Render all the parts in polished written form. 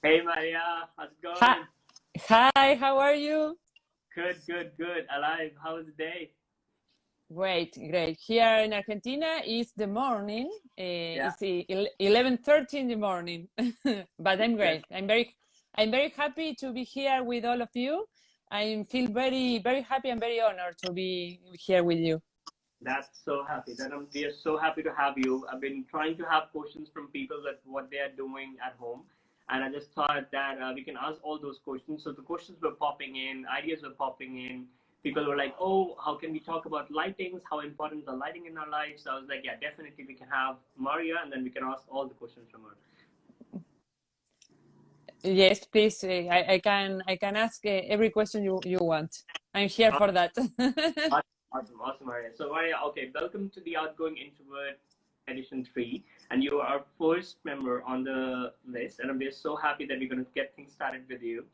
Hey Maria, how's it Hi, going? hi, how are you? Good. Alive. How was the day? Great, great. Here in Argentina is the morning. Yeah, It's 11:30 in the morning, but I'm yes, great. I'm very happy to be here with all of you. I feel very happy and very honored to be here with you. that's so happy. We are so happy to have you. I've been trying to have questions from people that what they are doing at home, and I just thought that we can ask all those questions. So the questions were popping in, ideas were popping in. People were like, "Oh, how can we talk about lightings? How important is the lighting in our lives?" So I was like, "Yeah, definitely we can have Maria, and then we can ask all the questions from her." Yes, please. I can ask every question you want. I'm here for that. Awesome, Maria. So, Maria, okay, welcome to the Outgoing Introvert Edition 3. And you are our first member on the list. And I'm just so happy that we're going to get things started with you.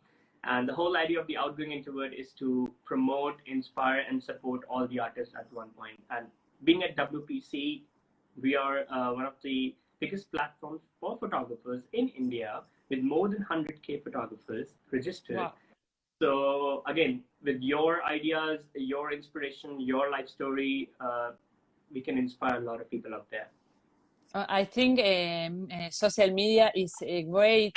And the whole idea of the Outgoing Introvert is to promote, inspire, and support all the artists at one point. And being at WPC, we are one of the biggest platforms for photographers in India with more than 100K photographers registered. Wow. So again, with your ideas, your inspiration, your life story, we can inspire a lot of people out there. I think social media is a great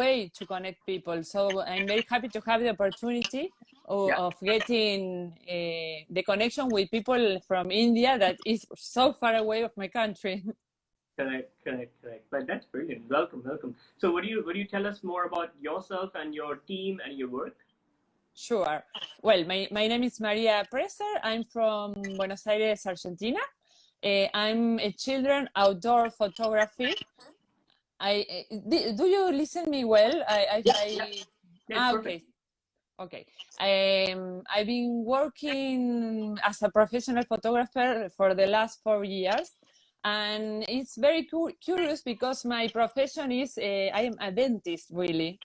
way to connect people. So I'm very happy to have the opportunity Yeah, of getting the connection with people from India that is so far away of my country. correct. But that's brilliant. Welcome. So what do you tell us more about yourself and your team and your work? Sure. Well, my name is Maria Presser. I'm from Buenos Aires, Argentina. I'm a children outdoor photography. Do you listen me well? Yeah, it's perfect. Okay. Okay. I've been working as a professional photographer for the last 4 years. And it's very curious because my profession is I am a dentist, really.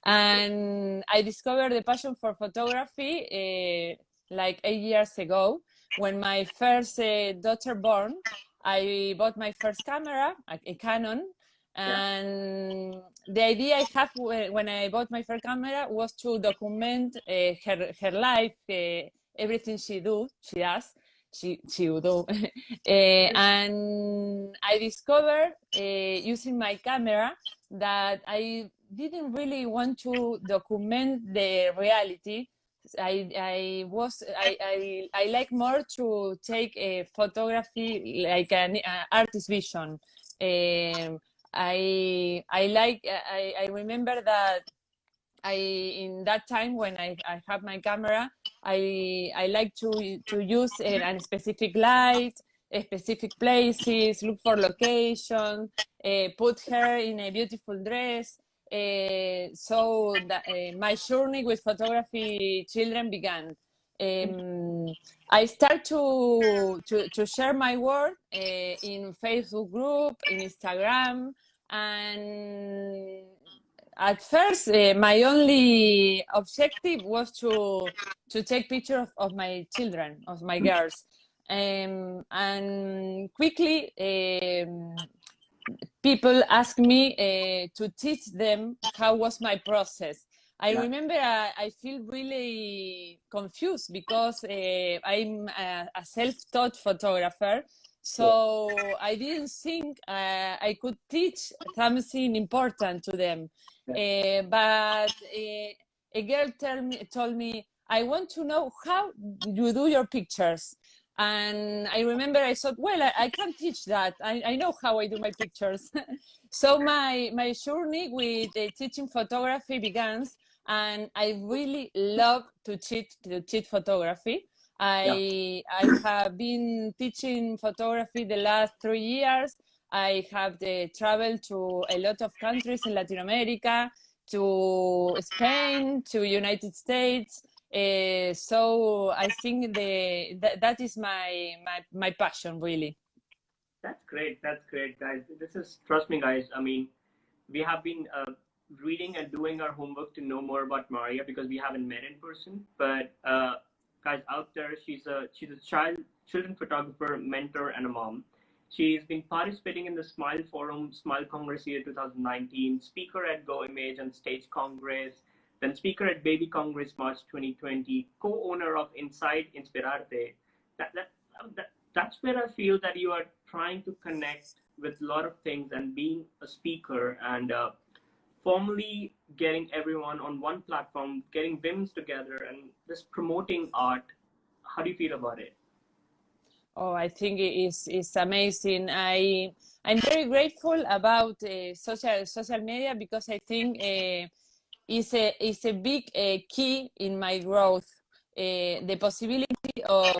And I discovered the passion for photography like 8 years ago. When my first daughter born, I bought my first camera, a Canon, Yeah, and the idea I have when I bought my first camera was to document her life, everything she does, she would do. And I discovered using my camera that I didn't really want to document the reality. I like more to take a photography like an artist vision. Um, I remember that I in that time when I have my camera, I like to use a specific light, specific places, look for location, put her in a beautiful dress. So that, my journey with photography children began. Um, I start to share my work in Facebook group, in Instagram, and at first, my only objective was to take pictures of my children, of my girls, and quickly people asked me to teach them how was my process. I yeah, remember I feel really confused because I'm a self-taught photographer, yeah, so I didn't think I could teach something important to them. yeah. But a girl told me, I want to know how you do your pictures. And I remember I thought, well, I can teach that. I know how I do my pictures. So my journey with teaching photography begins, and I really love to teach photography. Yeah. I have been teaching photography the last 3 years. I have traveled to a lot of countries in Latin America, to Spain, to United States. So I think that is my passion, really. That's great, guys. This is trust me, guys. I mean, we have been reading and doing our homework to know more about Maria because we haven't met in person. But guys out there, she's a children photographer, mentor, and a mom. She's been participating in the Smile Forum, Smile Congress year 2019, speaker at Go Image and Stage Congress, then speaker at Baby Congress March 2020, co-owner of Inside Inspirarte. That's where I feel that you are trying to connect with a lot of things and being a speaker and formally getting everyone on one platform, getting BIMs together and just promoting art. How do you feel about it? Oh, I think it's amazing. I'm very grateful about social media because I think it's a big key in my growth. The possibility of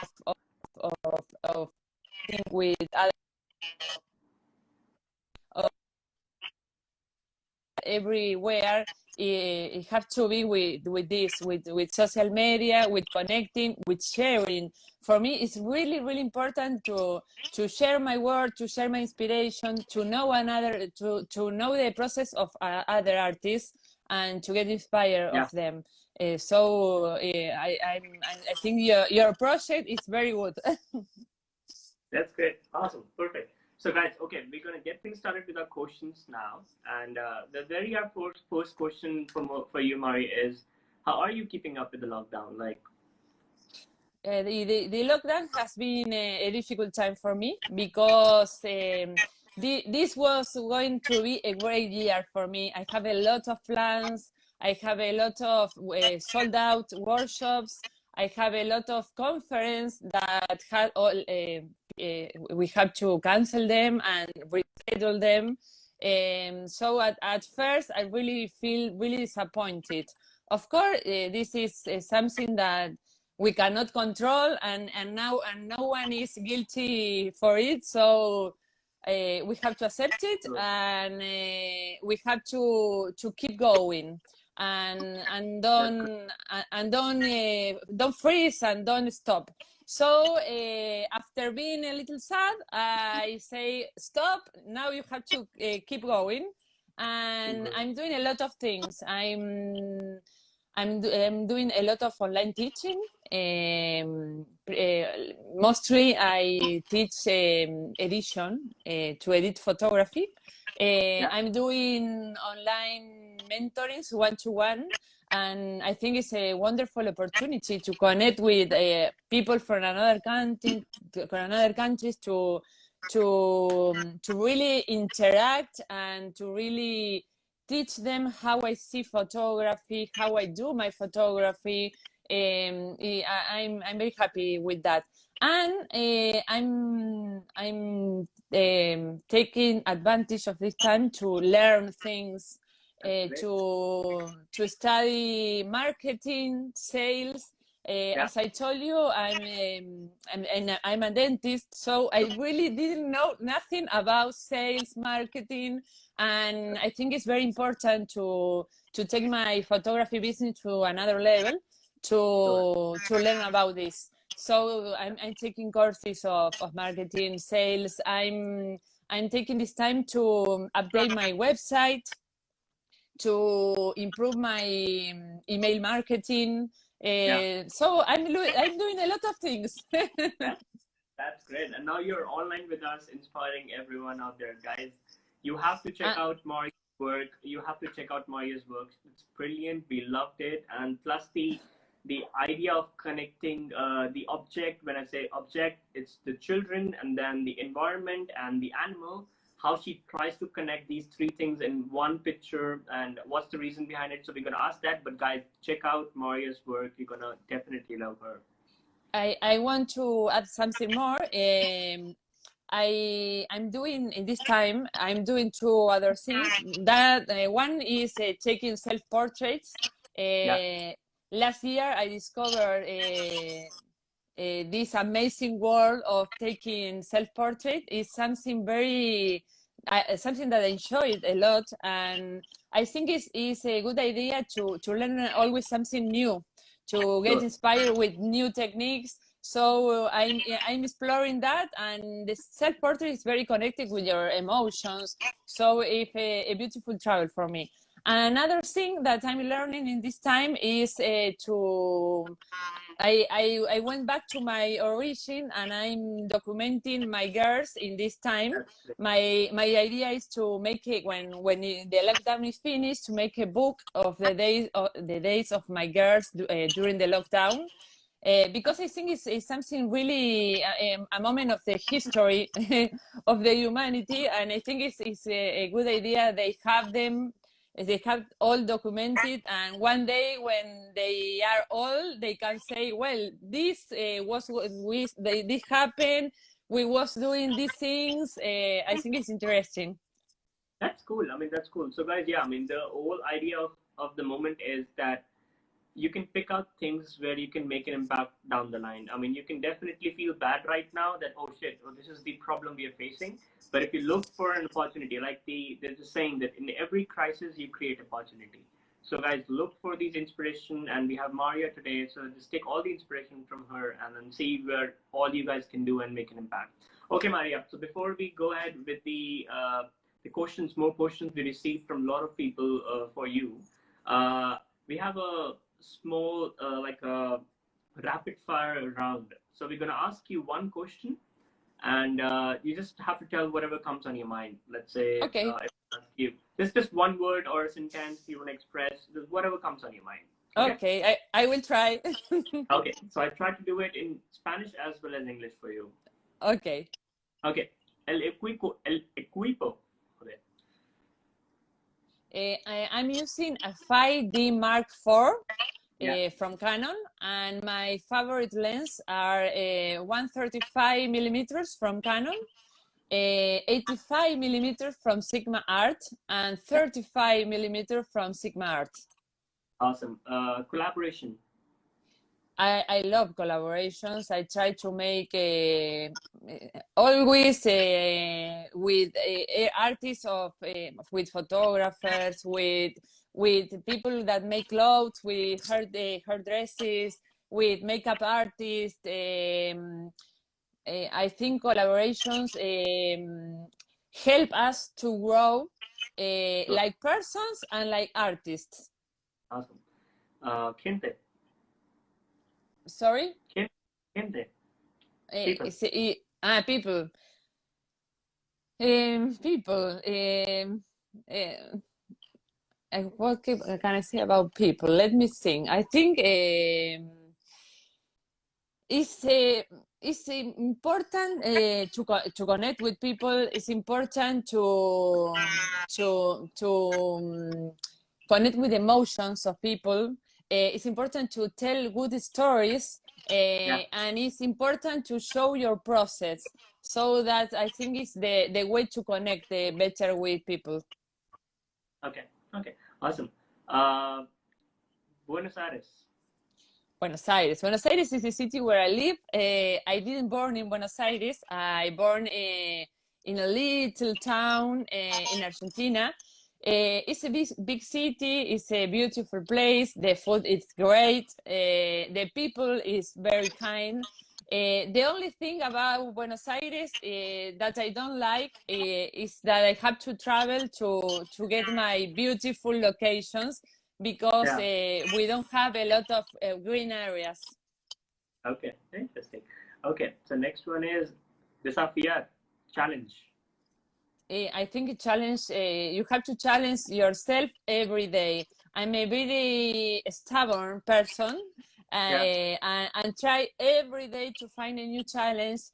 being with other everywhere. It have to be with social media, with connecting, with sharing. For me, it's really important to share my work, to share my inspiration, to know to know the process of other artists, and to get inspired of them. I think your project is very good. That's great. Awesome. Perfect. So guys, okay, we're going to get things started with our questions now. And the very first question for you, Mari, is how are you keeping up with the lockdown? Like, the lockdown has been a difficult time for me because this was going to be a great year for me. I have a lot of plans. I have a lot of sold out workshops. I have a lot of conferences that had all we had to cancel them and reschedule them. So at first, I really feel really disappointed. Of course, this is something that we cannot control, and no one is guilty for it. So we have to accept it, and we have to keep going, and don't freeze and don't stop. So after being a little sad, I say stop. Now you have to keep going, and I'm doing a lot of things. I'm doing a lot of online teaching. Mostly I teach edition to edit photography. I'm doing online mentorings one-to-one, and I think it's a wonderful opportunity to connect with people from another countries to really interact and to really teach them how I see photography, how I do my photography. I'm very happy with that, and I'm taking advantage of this time to learn things, to study marketing, sales. As I told you, I'm a dentist, so I really didn't know nothing about sales, marketing, and I think it's very important to take my photography business to another level, to learn about this. So I'm taking courses of marketing, sales. I'm taking this time to update my website, to improve my email marketing. So I'm doing a lot of things. That's great. And now you're online with us, inspiring everyone out there, guys. You have to check out Maria's work. You have to check out Maria's work. It's brilliant. We loved it. And plus the idea of connecting the object. When I say object, it's the children and then the environment and the animal. How she tries to connect these three things in one picture, and what's the reason behind it. So we're going to ask that. But guys, check out Maria's work. You're going to definitely love her. I want to add something more. I'm doing in this time. I'm doing two other things. That one is taking self-portraits. Last year, I discovered this amazing world of taking self-portrait. Is something very something that I enjoyed a lot, and I think it's a good idea to learn always something new, to get inspired with new techniques. So I'm exploring that, and the self-portrait is very connected with your emotions. So it's a beautiful travel for me. Another thing that I'm learning in this time is I went back to my origin, and I'm documenting my girls in this time. My idea is to make it when the lockdown is finished, to make a book of the days of my girls during the lockdown. Because I think it's something really a moment of the history of the humanity, and I think it's a good idea. They have all documented, and one day when they are old, they can say, well, this this happened, we was doing these things. I think it's interesting. That's cool. I mean, that's cool. So guys, yeah, I mean, the whole idea of the moment is that you can pick out things where you can make an impact down the line. I mean, you can definitely feel bad right now that, oh shit, oh, this is the problem we are facing. But if you look for an opportunity, like there's a saying that in every crisis you create opportunity. So guys, look for these inspiration, and we have Maria today. So just take all the inspiration from her and then see where all you guys can do and make an impact. Okay, Maria. So before we go ahead with the questions, more questions we received from a lot of people for you. We have a small like a rapid fire round. So we're gonna ask you one question, and you just have to tell whatever comes on your mind. Let's say, Okay. if I ask you just one word or a sentence you want to express, just whatever comes on your mind. Okay, I will try. Okay, so I try to do it in Spanish as well as English for you. Okay. Okay, el equipo. I'm using a 5D Mark IV Yeah. from Canon, and my favorite lens are 135 millimeters from Canon, 85 millimeters from Sigma Art, and 35 millimeters from Sigma Art. Awesome. Collaboration. I love collaborations. I try to make always with artists with photographers, with people that make clothes, with hairdressers, with makeup artists. I think collaborations help us to grow like persons and like artists. Awesome. Gente. Sorry? Gente. People. People. What can I say about people? Let me think. I think it's important to connect with people. It's important to connect with emotions of people. It's important to tell good stories, and it's important to show your process. So that I think it's the way to connect better with people. Okay. Awesome. Buenos Aires. Buenos Aires. Buenos Aires is the city where I live. I didn't born in Buenos Aires. I born in a little town in Argentina. It's a big city. It's a beautiful place. The food is great. The people is very kind. The only thing about Buenos Aires that I don't like is that I have to travel to get my beautiful locations, because we don't have a lot of green areas. Okay, interesting. Okay, so next one is desafiar, challenge. I think a challenge, you have to challenge yourself every day. I'm a very stubborn person, and try every day to find a new challenge,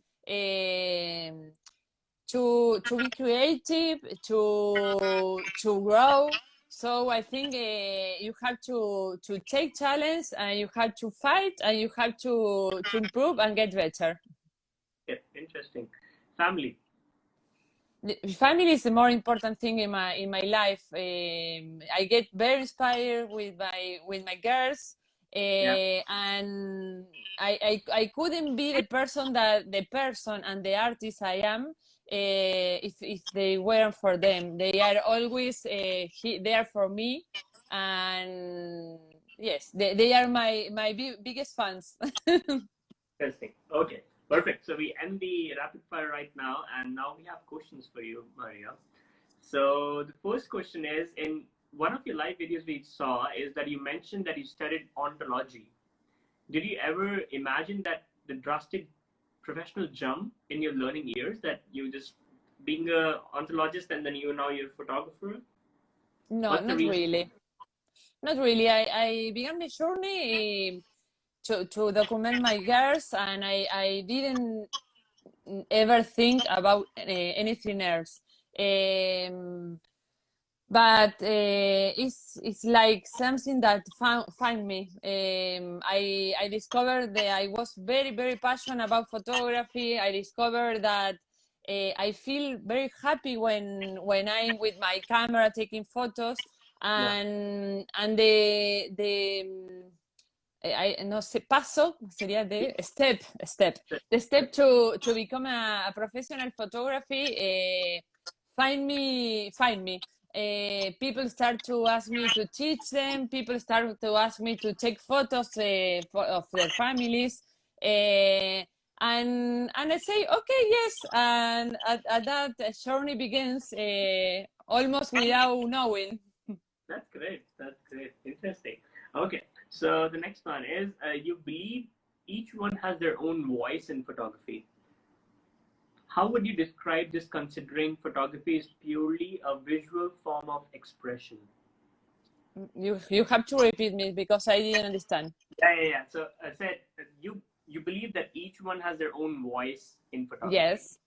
to be creative, to grow. So I think you have to take challenge, and you have to fight, and you have to improve and get better. Yeah, interesting. Family. Family is the more important thing in my life. I get very inspired with my girls, and I couldn't be the person and the artist I am if they weren't for them. They are always there for me, and yes, they are my biggest fans. Interesting. Okay, perfect. So we end the rapid fire right now, and now we have questions for you, Maria. So the first question is, in one of your live videos we saw is that you mentioned that you studied ontology. Did you ever imagine that the drastic professional jump in your learning years, that you just being a ontologist and then now you're a photographer? No, What's the not reason? really. Not really. I began my journey to document my girls, and I didn't ever think about anything else. But it's like something that find me. I discovered that I was very passionate about photography. I discovered that I feel very happy when I'm with my camera taking photos, and I no sé, paso sería de step. The step to become a professional photography. Find me. People start to ask me to teach them. People start to ask me to take photos of their families, and I say okay, yes. And at that journey begins almost without knowing. That's great. That's great. Interesting. Okay. So the next one is you believe each one has their own voice in photography. How would you describe this, considering photography is purely a visual form of expression? You have to repeat me because I didn't understand. Yeah. So I said you believe that each one has their own voice in photography. Yes,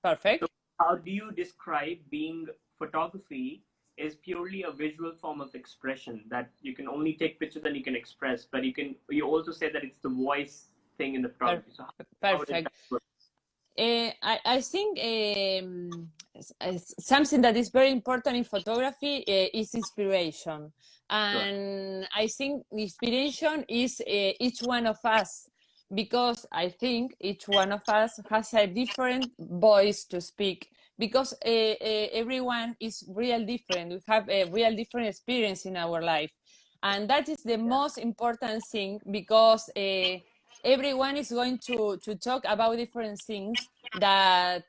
perfect. So how do you describe being photography is purely a visual form of expression, that you can only take pictures and you can express, but you also say that it's the voice thing in the photography. So perfect. I think something that is very important in photography is inspiration. And sure. I think inspiration is each one of us, because I think each one of us has a different voice to speak, because everyone is real different. We have a real different experience in our life. And that is the most important thing, because everyone is going to talk about different things, that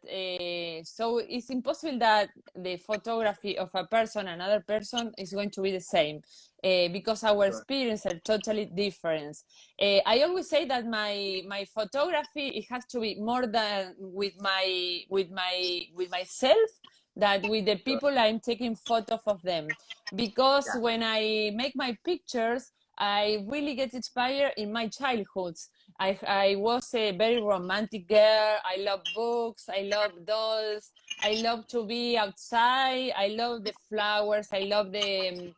so it's impossible that the photography of a person, another person, is going to be the same, because our experiences are totally different. I always say that my photography, it has to be more than with myself, that with the people I'm taking photos of them, because when I make my pictures, I really get inspired in my childhood. I was a very romantic girl. I love books. I love dolls. I love to be outside. I love the flowers. I love the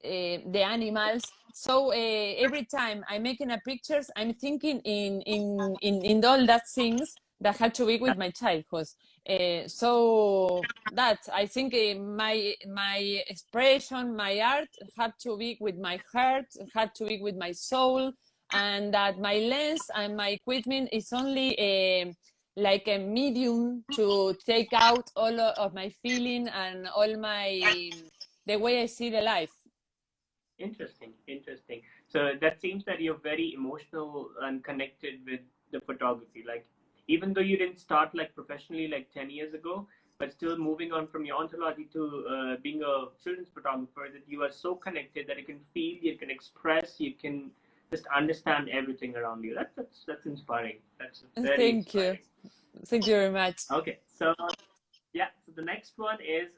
animals. So every time I'm making a pictures, I'm thinking in all that things that had to be with my childhood. So that I think my expression, my art had to be with my heart, had to be with my soul, and that my lens and my equipment is only like a medium to take out all of my feeling and all the way I see the life. Interesting. So that seems that you're very emotional and connected with the photography. Like, even though you didn't start like professionally like 10 years ago, but still moving on from your ontology to being a children's photographer, that you are so connected that you can feel, you can express, you can just understand everything around you. That's inspiring. That's very inspiring. Thank you very much. Okay, so yeah, so the next one is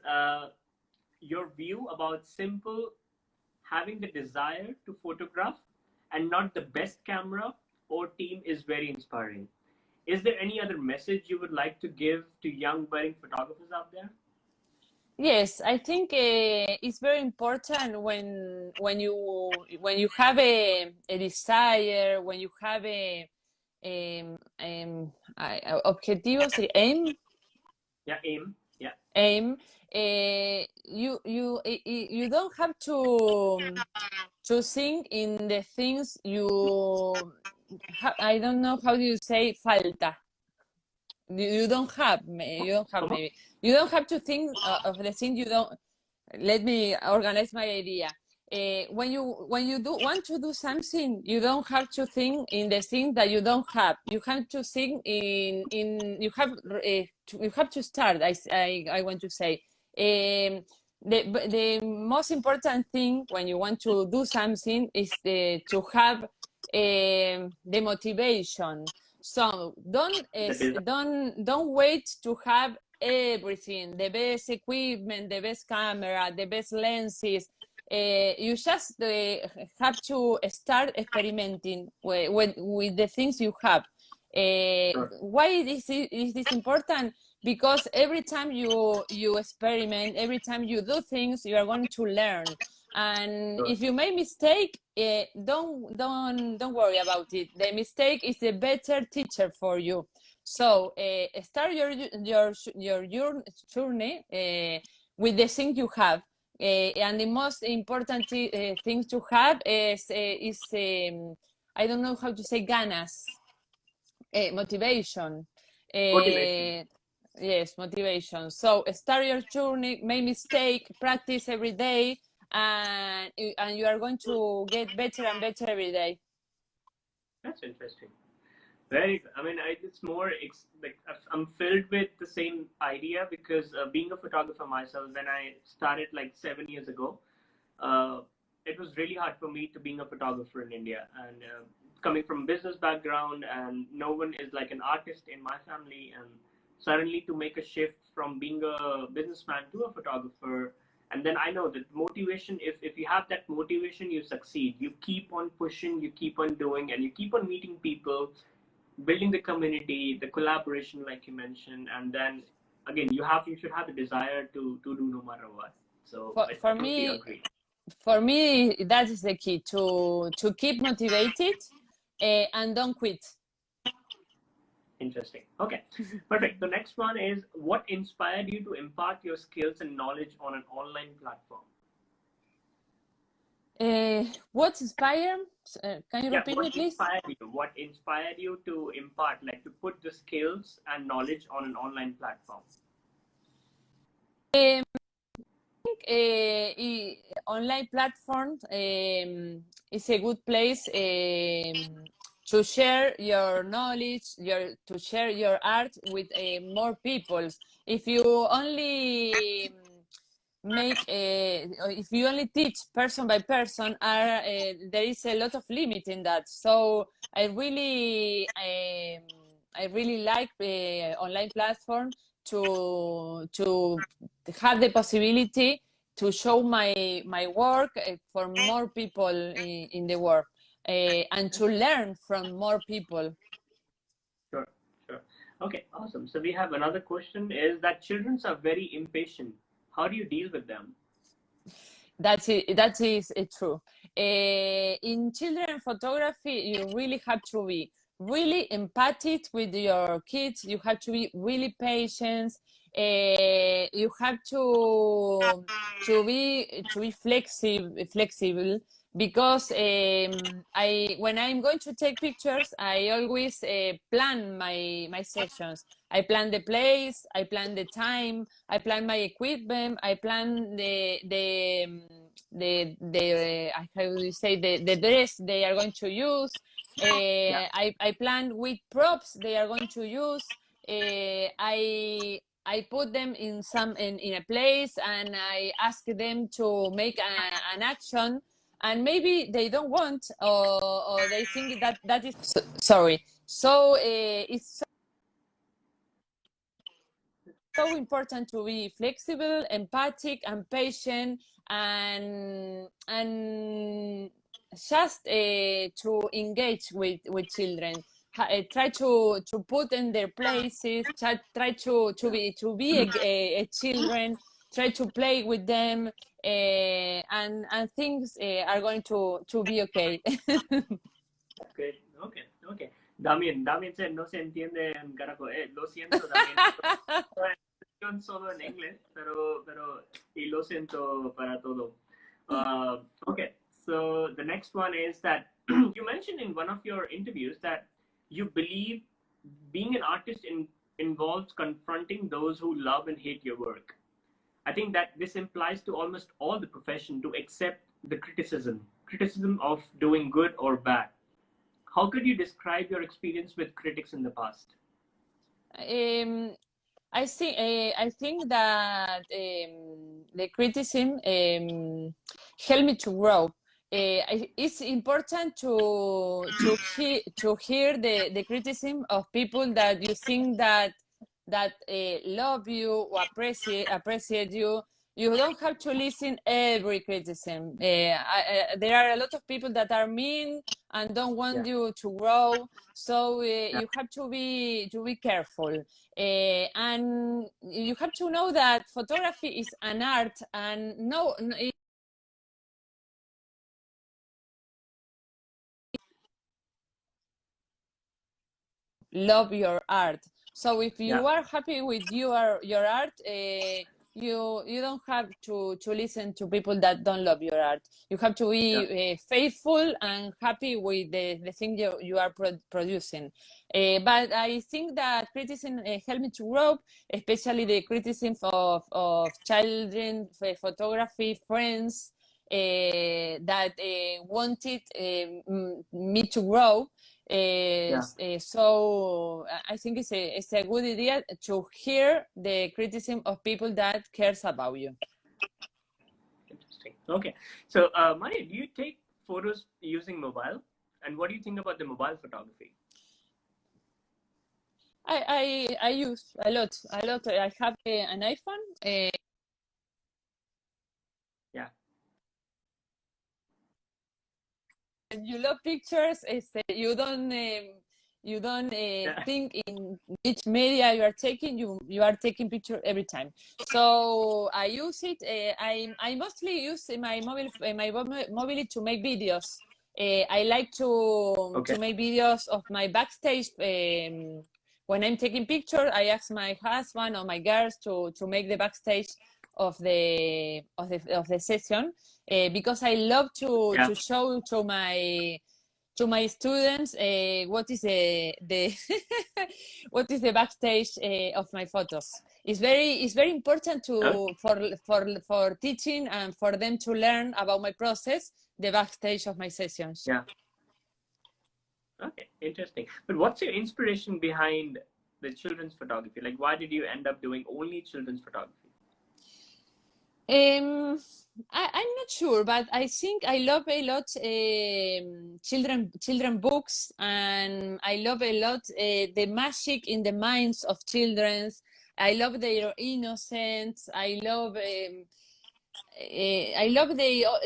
your view about simple having the desire to photograph and not the best camera or team is very inspiring. Is there any other message you would like to give to young budding photographers out there? Yes, I think it's very important when you have a desire, when you have a objetivos, aim. Yeah, aim. Yeah. Aim. You don't have to think in the things I don't know how do you say falta. You don't have maybe. You don't have to think of the thing you don't. Let me organize my idea. When you want to do something, you don't have to think in the thing that you don't have. You have to think you have to start. I want to say. the most important thing when you want to do something is to have the motivation. So don't wait to have everything, the best equipment, the best camera, the best lenses. You just have to start experimenting with the things you have. Why is this important? Because every time you experiment, every time you do things, you are going to learn. And if you make mistake, don't worry about it. The mistake is a better teacher for you. So start your journey with the things you have. And the most important things to have is I don't know how to say ganas, motivation. Motivation. Yes, motivation. So start your journey, make mistake, practice every day, and you are going to get better and better every day. That's interesting. Very good. I mean, it's more like I'm filled with the same idea because being a photographer myself, when I started like 7 years ago, it was really hard for me to being a photographer in India. And coming from a business background, and no one is like an artist in my family, and suddenly to make a shift from being a businessman to a photographer. And then I know that motivation, if you have that motivation, you succeed. You keep on pushing, you keep on doing, and you keep on meeting people, building the community, the collaboration, like you mentioned, and then again, you should have the desire to do no matter what. So I totally agree. For me, that is the key to keep motivated and don't quit. Interesting. Okay, perfect. The next one is, what inspired you to impart your skills and knowledge on an online platform? What inspired? Can you repeat me, please? What inspired you to impart, like to put the skills and knowledge on an online platform? I think online platform is a good place to share your knowledge, to share your art with more people. If you only if you only teach person by person, there is a lot of limit in that. So I really like online platform to have the possibility to show my work for more people in the world, and to learn from more people. Sure. Okay, awesome. So we have another question, is that children are very impatient. How do you deal with them? That is true. In children photography, you really have to be really empathic with your kids. You have to be really patient. You have to be flexible, because when I'm going to take pictures, I always plan my sessions. I plan the place, I plan the time, I plan my equipment, I plan how do you say, the dress they are going to use. I plan which props they are going to use. I put them in a place, and I ask them to make an action, and maybe they don't want, or they think that is sorry. So it's so important to be flexible, empathic, and patient, and just to engage with children. Try to put in their places. Try to be a children. Try to play with them, and things are going to be okay. Okay. Damien said no se entiende en carajo. Lo siento, Damien. Solo en inglés, pero y lo siento para todo. Okay, so the next one is that you mentioned in one of your interviews that you believe being an artist involves confronting those who love and hate your work. I think that this implies to almost all the profession to accept the criticism of doing good or bad. How could you describe your experience with critics in the past? I think that the criticism helped me to grow. It's important to hear the criticism of people that you think that love you or appreciate you. You don't have to listen every criticism. There are a lot of people that are mean and don't want you to grow. So you have to be careful, and you have to know that photography is an art, and love your art. So if you are happy with your art, you don't have to listen to people that don't love your art. You have to be faithful and happy with the thing you are producing. But I think that criticism helped me to grow, especially the criticism of children photography friends that wanted me to grow. So I think it's a good idea to hear the criticism of people that cares about you. Interesting. Okay, so Maria, do you take photos using mobile, and what do you think about the mobile photography? I use a lot. I have an iPhone. You love pictures. You don't think in which media you are taking. You are taking picture every time. So I use it. I mostly use my mobile to make videos. I like to make videos of my backstage. When I'm taking pictures, I ask my husband or my girls to make the backstage of the session, because I love to show to my students what is the what is the backstage of my photos. It's very important for teaching and for them to learn about my process, the backstage of my sessions. Okay, interesting. But what's your inspiration behind the children's photography? Like, why did you end up doing only children's photography? I'm not sure, but I think I love a lot children books, and I love a lot the magic in the minds of children. I love their innocence. I love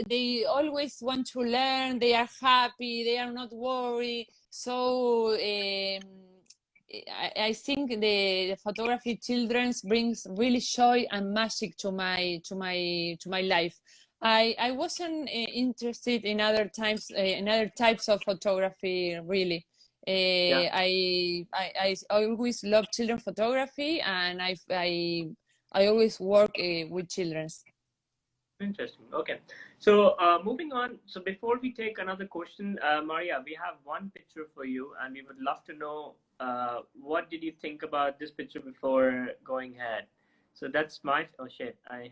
they always want to learn. They are happy. They are not worried. So I think the photography children's brings really joy and magic to my life. I wasn't interested in other types of photography really. I always loved children photography, and I always work with children. Interesting. Okay, so moving on. So before we take another question, Maria, we have one picture for you, and we would love to know what did you think about this picture before going ahead. So that's my I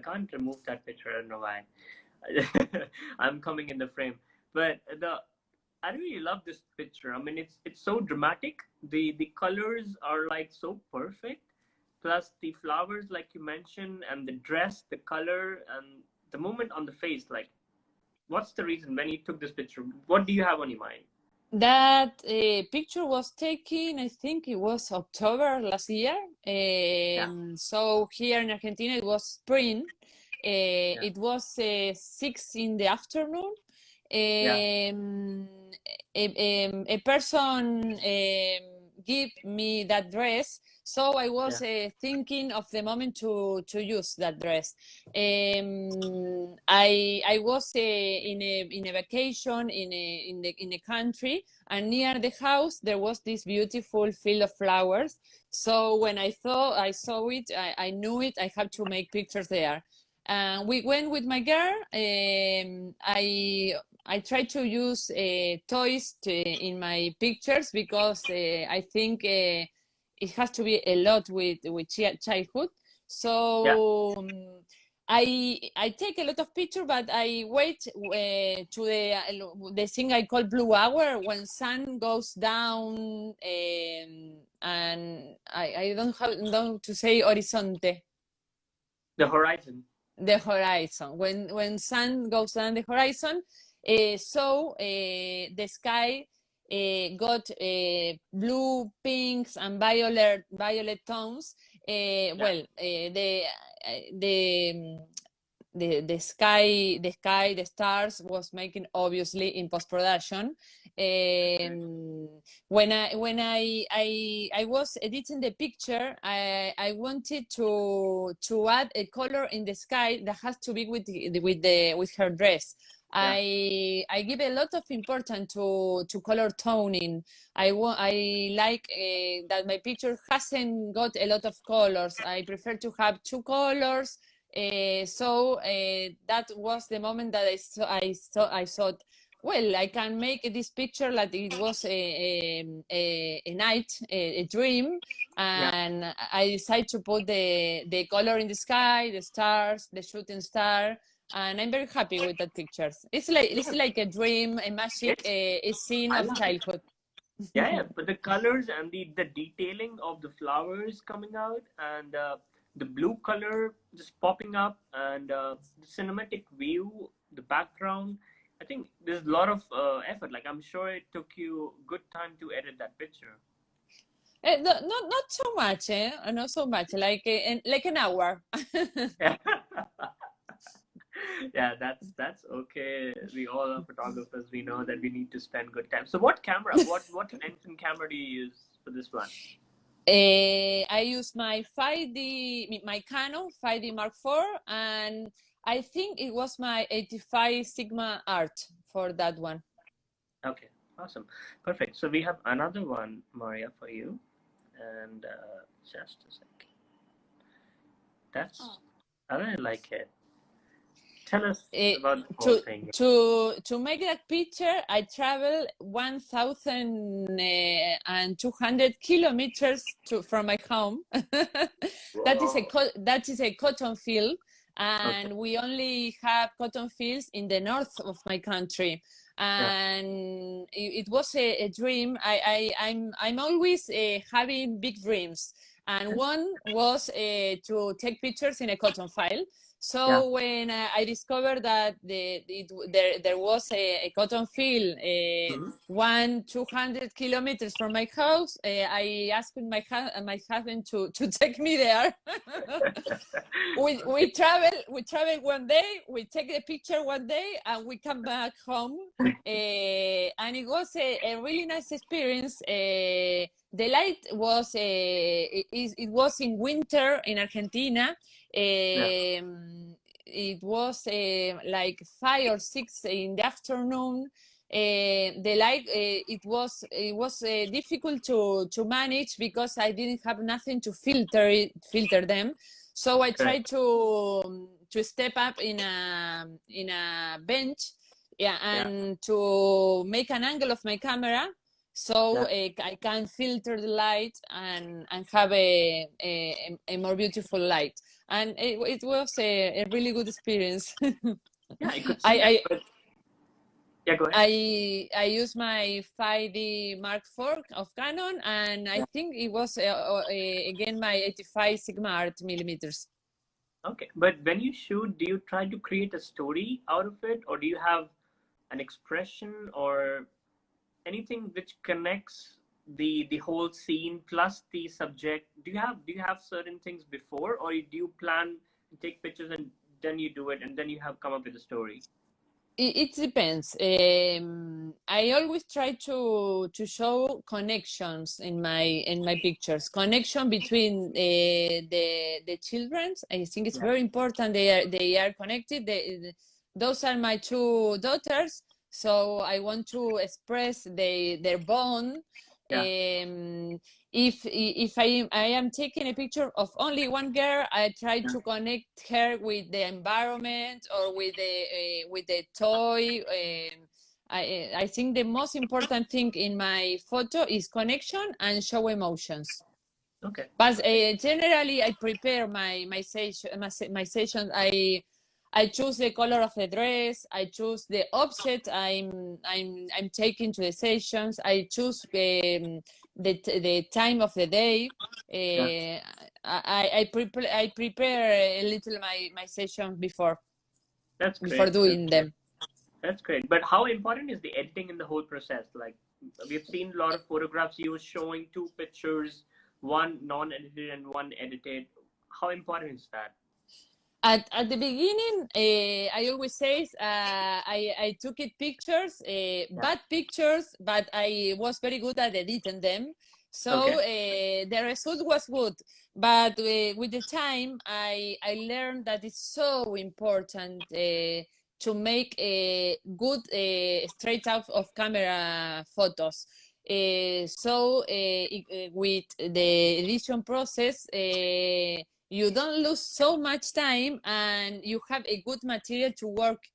can't remove that picture. I don't know why. I'm coming in the frame, but I really love this picture. I mean, it's so dramatic. The colors are like so perfect. Plus the flowers, like you mentioned, and the dress, the color, and the moment on the face. Like, what's the reason when you took this picture? What do you have on your mind? That picture was taken, I think it was October last year. So here in Argentina, it was spring. It was 6 in the afternoon. A person gave me that dress, so I was thinking of the moment to use that dress. I was in a vacation in a country, and near the house there was this beautiful field of flowers. So when I saw it, I knew it. I had to make pictures there. We went with my girl. I try to use toys in my pictures, because I think it has to be a lot with childhood. So I take a lot of pictures, but I wait to the thing I call blue hour, when sun goes down, and I don't know to say horizonte. The horizon. The horizon. When sun goes down the horizon, so the sky got blue, pinks, and violet tones. Well, the sky, the stars was making obviously in post production. When I was editing the picture, I wanted to add a color in the sky that has to be with her dress. I give a lot of importance to color toning. I like that my picture hasn't got a lot of colors. I prefer to have 2 colors. So that was the moment that I thought, well, I can make this picture like it was a night, a dream, and I decided to put the color in the sky, the stars, the shooting star, and I'm very happy with that picture. It's like a dream, a magic, a scene of childhood. But the colors and the detailing of the flowers coming out, and the blue color just popping up, and the cinematic view, the background. I think there's a lot of effort. Like, I'm sure it took you good time to edit that picture. Not so much, not so much. Like an hour. Yeah, that's okay. We all are photographers. We know that we need to spend good time. So, what camera? What lens and camera do you use for this one? I use my Canon 5D Mark IV, and I think it was my 85 Sigma Art for that one. Okay, awesome, perfect. So we have another one, Maria, for you, and just a second. I really like it. Tell us about the whole thing. To make that picture, I traveled 1,200 kilometers from my home. That is a cotton field, and we only have cotton fields in the north of my country. And it was a dream. I'm always having big dreams, and one was to take pictures in a cotton file. So when I discovered that there was a cotton field 200 kilometers from my house, I asked my husband to take me there. we travel one day, we take the picture one day, and we come back home. And it was a really nice experience. The light was it was in winter in Argentina. It was like 5 or 6 in the afternoon. The light it was difficult to manage because I didn't have nothing to filter them. So I tried to step up in a bench, and to make an angle of my camera, so I can filter the light and have a more beautiful light. And it was a really good experience. I could see go ahead. I used my 5D Mark IV of Canon, and I think it was again my 85 Sigma Art millimeters. Okay, but when you shoot, do you try to create a story out of it, or do you have an expression or anything which connects the whole scene plus the subject? Do you have certain things before, or do you plan to take pictures and then you do it and then you have come up with a story? It depends. I always try to show connections in my pictures. Connection between the children. I think it's very important. They are connected. Those are my 2 daughters. So I want to express their bond. If I am taking a picture of only one girl, I try to connect her with the environment or with the toy. I think the most important thing in my photo is connection and show emotions. Okay. But generally, I prepare my session. I choose the color of the dress. I choose the object I'm taking to the sessions. I choose the time of the day. I prepare a little my session before doing them. That's great. But how important is the editing in the whole process? Like, we've seen a lot of photographs you were showing two pictures, one non-edited and one edited. How important is that? At the beginning, I always say I took it pictures, bad pictures, but I was very good at editing them. So the result was good. But with the time, I learned that it's so important to make a good straight out of camera photos. With the edition process, you don't lose so much time and you have a good material to work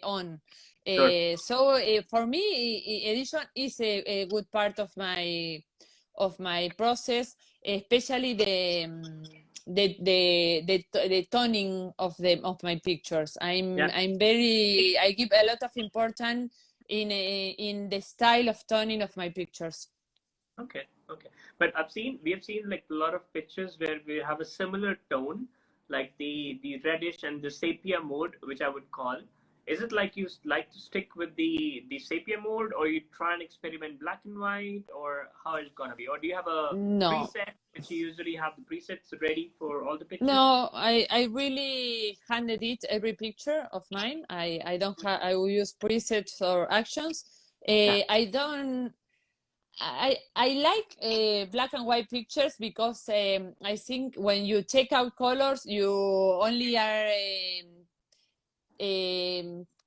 on. For me, edition is a good part of my process, especially the toning of my pictures. I give a lot of importance in the style of toning of my pictures. Okay. But we have seen like a lot of pictures where we have a similar tone, like the reddish and the sepia mode, which I would call. Is it like you like to stick with the sepia mode, or you try and experiment black and white, or how is it gonna be? Or do you have a preset, which you usually have the presets ready for all the pictures? No, I really hand edit every picture of mine. I don't have, I will use presets or actions. I like black and white pictures because I think when you take out colors, you only are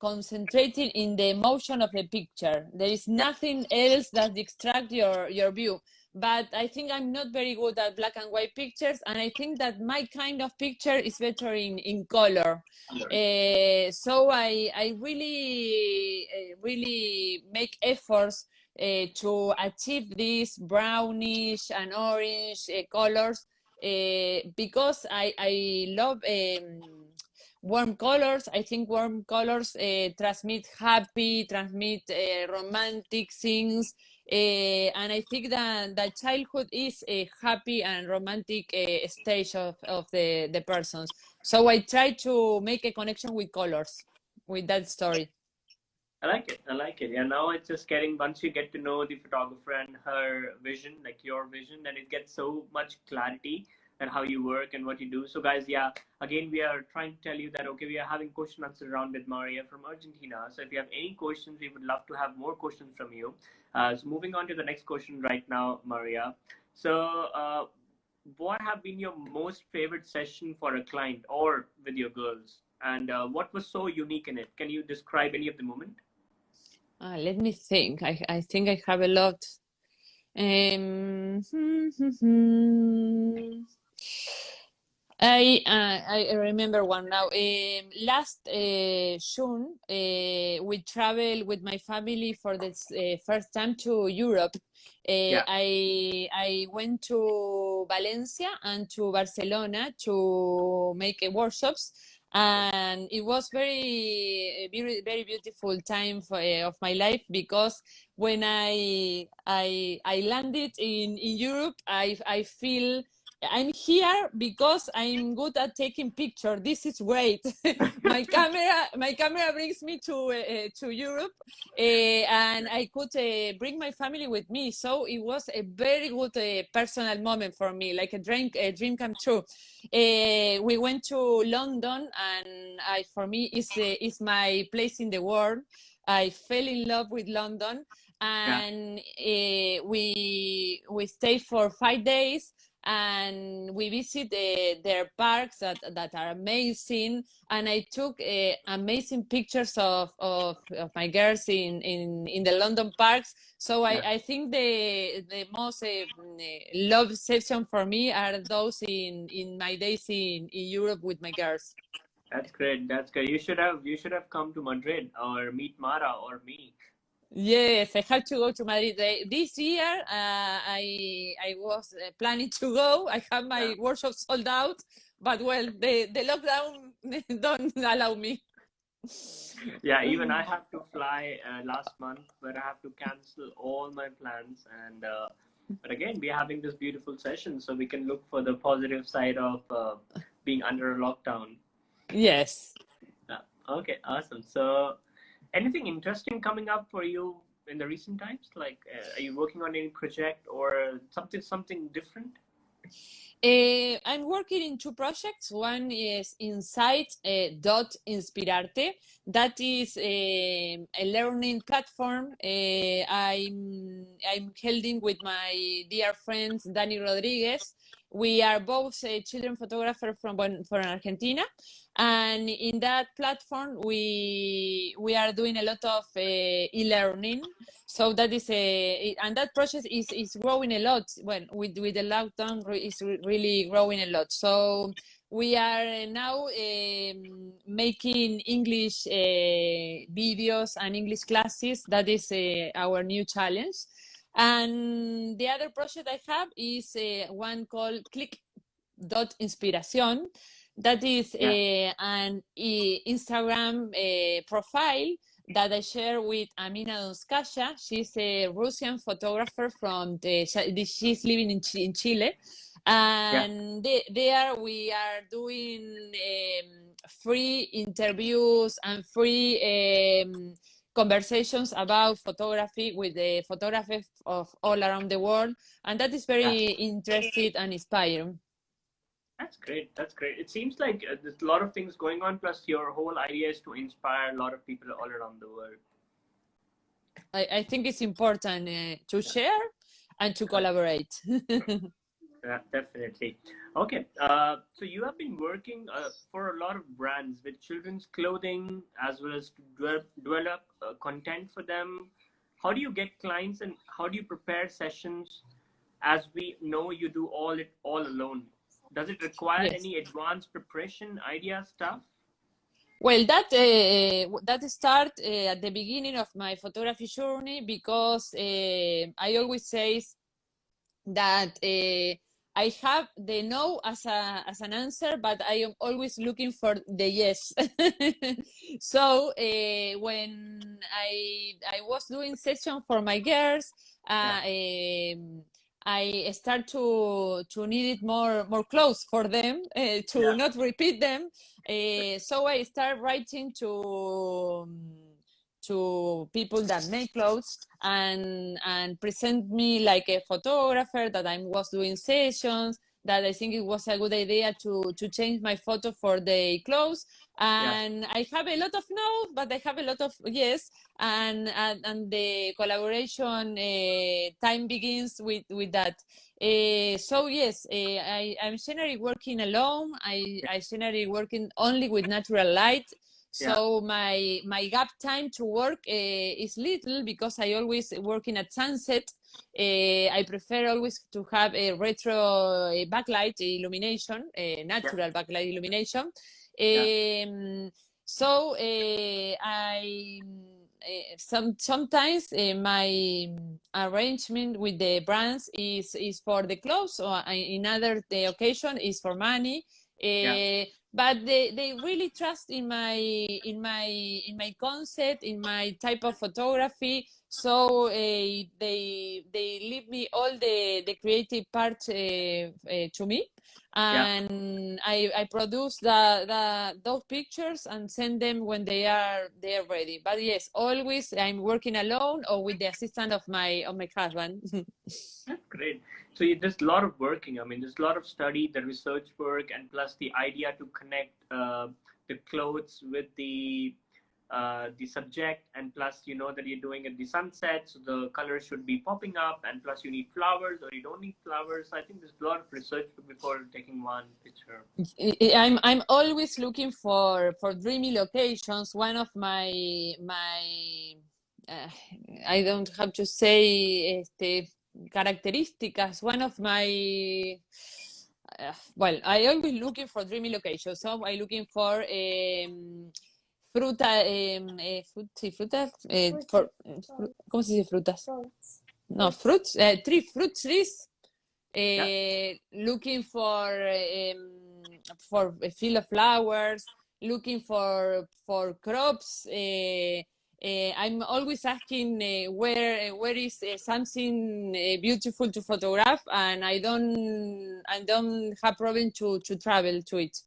concentrating in the emotion of the picture. There is nothing else that distracts your view. But I think I'm not very good at black and white pictures, and I think that my kind of picture is better in color. So I really make efforts to achieve these brownish and orange colors because I love warm colors. I think warm colors transmit romantic things, and I think that childhood is a happy and romantic stage of the persons. So I try to make a connection with colors with that story. I like it. Yeah, now it's just once you get to know the photographer and her vision, like your vision, then it gets so much clarity and how you work and what you do. So guys, again, we are trying to tell you that, we are having question answer round with Maria from Argentina. So if you have any questions, we would love to have more questions from you. So moving on to the next question right now, Maria. So what have been your most favorite session for a client or with your girls? And what was so unique in it? Can you describe any of the moment? Let me think. I think I have a lot. I remember one now. Last June, we traveled with my family for the first time to Europe. I went to Valencia and to Barcelona to make workshops, and it was very beautiful time of my life, because when I landed in Europe, I feel I'm here because I'm good at taking pictures. This is great. my camera brings me to Europe, and I could bring my family with me. So it was a very good personal moment for me, like a dream come true. We went to London, and for me is my place in the world. I fell in love with London, and we stayed for 5 days. And we visit their parks that are amazing, and I took amazing pictures of my girls in the London parks. So I think the most love session for me are those in my days in Europe with my girls. That's great. You should have come to Madrid or meet Mara or me. Yes, I had to go to Madrid. This year, I was planning to go. I have my workshop sold out, but well, the lockdown don't allow me. Yeah, even I have to fly last month, but I have to cancel all my plans. And but again, we're having this beautiful session, so we can look for the positive side of being under a lockdown. Yes. Yeah. Okay, awesome. So, anything interesting coming up for you in the recent times? Like, are you working on any project or something different? I'm working in two projects. One is Insight dot Inspirarte. That is a learning platform. I'm holding with my dear friends Danny Rodriguez. We are both children photographers from Argentina, and in that platform we are doing a lot of e-learning. So that is and that project is growing a lot. When with the lockdown, is really growing a lot. So we are now making English videos and English classes. That is our new challenge. And the other project I have is one called Click.Inspiración. That is an Instagram profile that I share with Amina Donskaya. She's a Russian photographer she's living in Chile. And there we are doing free interviews and free conversations about photography with the photographers of all around the world. And that is very interesting and inspiring. That's great. That's great. It seems like there's a lot of things going on. Plus, your whole idea is to inspire a lot of people all around the world. I think it's important to share and to collaborate. Yeah, definitely. Okay. So you have been working for a lot of brands with children's clothing as well as to develop content for them. How do you get clients and how do you prepare sessions? As we know, you do it all alone. Does it require any advanced preparation, idea stuff? Well, that start at the beginning of my photography journey because I always say that I have the no as an answer, but I am always looking for the yes. So when I was doing session for my girls, I start to need it more clothes for them to not repeat them. So I start writing to people that make clothes and present me like a photographer that I was doing sessions, that I think it was a good idea to change my photo for the clothes. And I have a lot of no, but I have a lot of yes. And the collaboration time begins with that. So yes, I'm generally working alone. I generally working only with natural light. So my gap time to work is little because I always working at sunset. I prefer always to have a retro backlight illumination, natural backlight illumination. So I sometimes my arrangement with the brands is for the clothes, or in other the occasion is for money. But they really trust in my concept, in my type of photography. So they leave me all the creative part to me, and I produce those pictures and send them when they are ready. But yes, always I'm working alone or with the assistance of my husband. That's great. So there's a lot of working. I mean, there's a lot of study, the research work, and plus the idea to connect the clothes with the subject, and plus you know that you're doing at the sunset, so the colors should be popping up, and plus you need flowers or you don't need flowers. I think there's a lot of research before taking one picture. I'm always looking for dreamy locations. One of my I don't have to say characteristics. One of my well, I always looking for dreamy locations. So I'm looking for fruta, frutas, ¿cómo se dice frutas? No, fruits, fruit trees. Looking for a field of flowers. looking for crops. I'm always asking where is something beautiful to photograph, and I don't have problem to travel to it.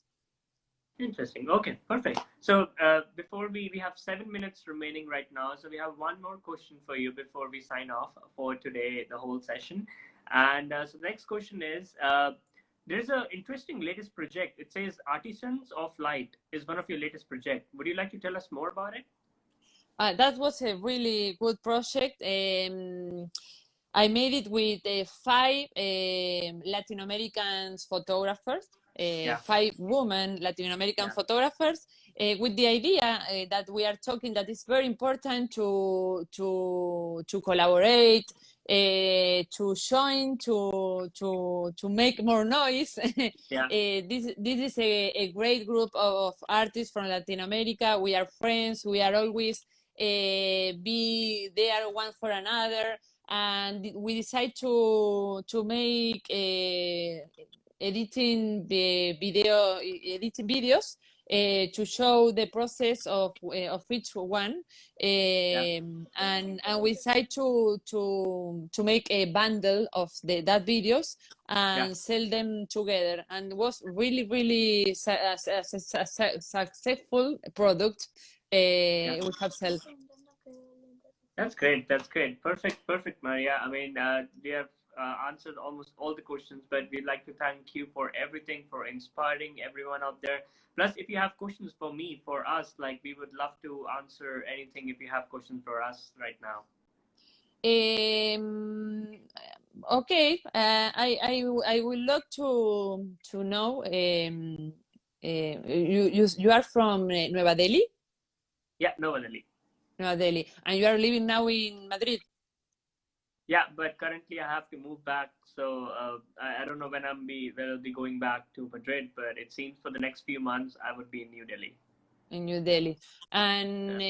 Interesting. Okay, perfect. So before we have 7 minutes remaining right now, so we have one more question for you before we sign off for today, the whole session. And so the next question is, there's an interesting latest project. It says Artisans of Light is one of your latest project. Would you like to tell us more about it? That was a really good project. I made it with 5 Latin American photographers, Yeah. 5 women Latin American photographers, with the idea that we are talking that it's very important to collaborate, to join, to make more noise. Yeah. This is a great group of artists from Latin America. We are friends. We are always be there one for another, and we decide to make editing videos to show the process of each one, and we decide to make a bundle of that videos and sell them together, and it was really a successful product. We have sold. That's great. That's great. Perfect, Maria. I mean, we have answered almost all the questions, but we'd like to thank you for everything, for inspiring everyone out there. Plus, if you have questions for me, for us, like we would love to answer anything if you have questions for us right now. Okay. I would love to know. You are from Nueva Delhi? Yeah, Nueva Delhi. Nueva Delhi, and you are living now in Madrid. Yeah, but currently I have to move back, so I don't know when I'll be going back to Madrid. But it seems for the next few months I would be in New Delhi. In New Delhi, and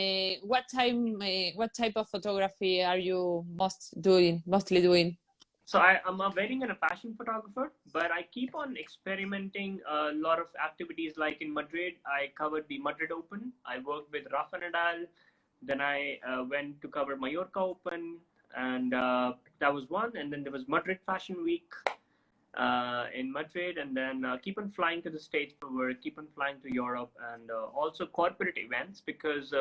what type of photography are you mostly doing? So I'm a wedding and a fashion photographer, but I keep on experimenting a lot of activities. Like in Madrid, I covered the Madrid Open. I worked with Rafa Nadal. Then I went to cover Mallorca Open, and that was one. And then there was Madrid Fashion Week in Madrid, and then keep on flying to the States for work, keep on flying to Europe, and also corporate events, because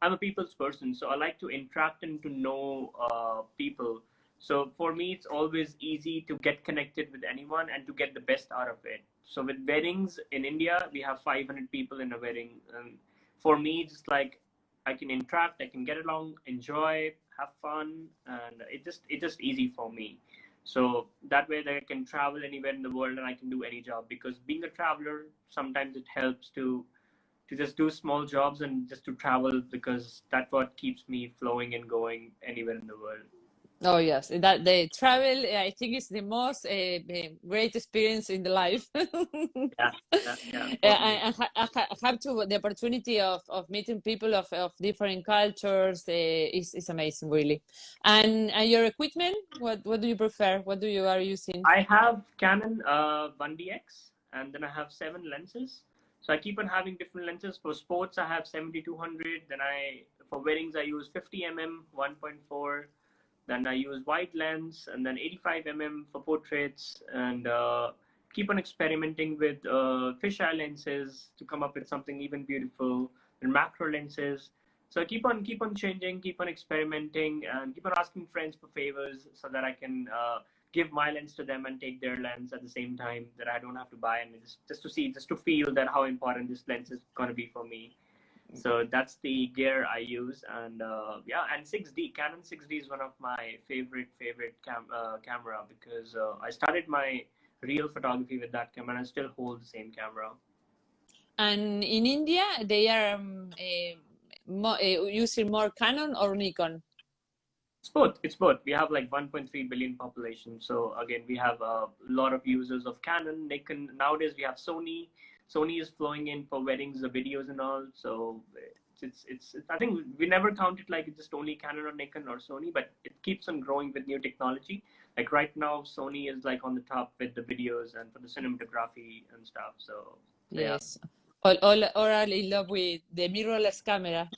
I'm a people's person, so I like to interact and to know people. So for me, it's always easy to get connected with anyone and to get the best out of it. So with weddings in India, we have 500 people in a wedding, and for me, just like I can interact, I can get along, enjoy, have fun, and it's just easy for me. So that way that I can travel anywhere in the world and I can do any job, because being a traveler, sometimes it helps to just do small jobs and just to travel, because that's what keeps me flowing and going anywhere in the world. Oh yes, that the travel, I think, is the most great experience in the life. I have the opportunity of meeting people of different cultures. Is amazing, really. And your equipment, what do you prefer? What you are using? I have Canon 1DX, and then I have 7 lenses. So I keep on having different lenses. For sports, I have 70-200. Then for weddings, I use 50mm 1.4. Then I use wide lens, and then 85mm for portraits, and keep on experimenting with fisheye lenses to come up with something even beautiful, and macro lenses. So keep on changing, keep on experimenting, and keep on asking friends for favors so that I can give my lens to them and take their lens at the same time, that I don't have to buy, and just to feel that how important this lens is going to be for me. So that's the gear I use, and and 6D, Canon 6D is one of my favorite camera, because I started my real photography with that camera, and I still hold the same camera. And in India, they are using more Canon or Nikon? It's both. We have like 1.3 billion population. So again, we have a lot of users of Canon, Nikon. Nowadays we have Sony. Sony is flowing in for weddings, the videos and all. So it's I think we never counted like it's just only Canon or Nikon or Sony, but it keeps on growing with new technology. Like right now, Sony is like on the top with the videos and for the cinematography and stuff. So yes. all in love with the mirrorless camera.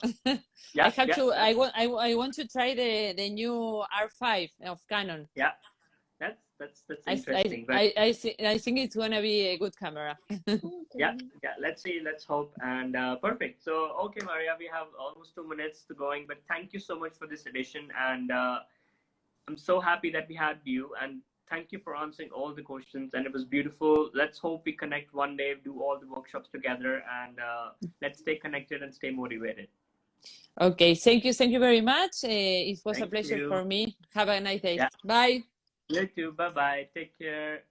Yeah, I have yeah, to. I want to try the new R5 of Canon. yeah. That's interesting. But I think it's gonna be a good camera. yeah, yeah. Let's see. Let's hope. And perfect. So okay, Maria, we have almost 2 minutes to going. But thank you so much for this edition, and I'm so happy that we had you. And thank you for answering all the questions. And it was beautiful. Let's hope we connect one day, do all the workshops together, and let's stay connected and stay motivated. Okay, thank you very much. It was a Thank pleasure you. for me. Have a nice day. Yeah. Bye. You too. Bye bye. Take care.